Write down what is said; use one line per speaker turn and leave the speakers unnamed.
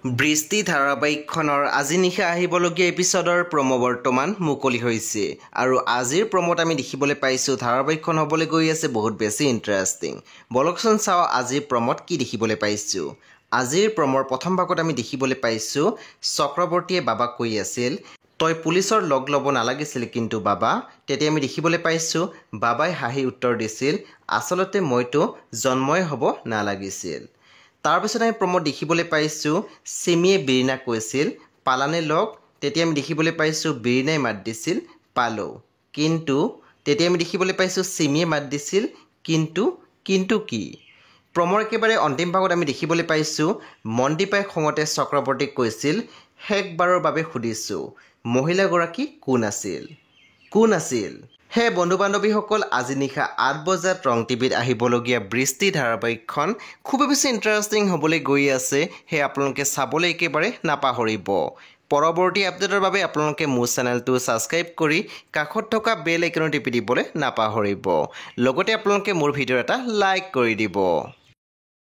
বৃষ্টি ধাৰাবাহিকখনৰ আজি নিশা আহিবলগীয়া এপিছডৰ প্ৰমো বৰ্তমান মুকলি হৈছে আৰু আজিৰ প্ৰমোত আমি দেখিবলৈ পাইছোঁ ধাৰাবাহিকখন হ'বলৈ গৈ আছে বহুত বেছি ইণ্টাৰেষ্টিং। বলকচোন চাওঁ আজিৰ প্ৰমোত কি দেখিবলৈ পাইছোঁ। আজিৰ প্ৰমৰ প্ৰথম ভাগত আমি দেখিবলৈ পাইছোঁ চক্ৰৱৰ্তীয়ে বাবাক কৈ আছিল তই পুলিচৰ লগ ল'ব নালাগিছিল কিন্তু বাবা। তেতিয়া আমি দেখিবলৈ পাইছোঁ বাবাই হাঁহি উত্তৰ দিছিল আচলতে মইতো জন্মই হ'ব নালাগিছিল। তাৰপিছত আমি প্ৰমোদ দেখিবলৈ পাইছোঁ চিমিয়ে বিৰিণাক কৈছিল পালানে লগ। তেতিয়া আমি দেখিবলৈ পাইছোঁ বিৰিণাই মাত দিছিল পালোঁ। কিন্তু তেতিয়া আমি দেখিবলৈ পাইছোঁ চিমিয়ে মাত দিছিল কিন্তু কি। প্ৰমৰ একেবাৰে অন্তিম ভাগত আমি দেখিবলৈ পাইছোঁ মনদীপাই খঙতে চক্ৰৱৰ্তীক কৈছিল শেষবাৰৰ বাবে সুধিছোঁ মহিলাগৰাকী কোন আছিল। হে বন্ধু বান্ধৱীসকল, আজি নিশা 8 বজাত ৰং টিভিত আহিবলগীয়া বৃষ্টি ধাৰাবাহিকখন খুবেই বেছি ইণ্টাৰেষ্টিং হ'বলৈ গৈ আছে। সেয়ে আপোনালোকে চাবলৈ একেবাৰে নাপাহৰিব। পৰৱৰ্তী আপডেটৰ বাবে আপোনালোকে মোৰ চেনেলটো ছাবস্ক্ৰাইব কৰি কাষত থকা বেল আইকনত টিপি দিবলৈ নাপাহৰিব। লগতে আপোনালোকে মোৰ ভিডিঅ' এটা লাইক কৰি দিব।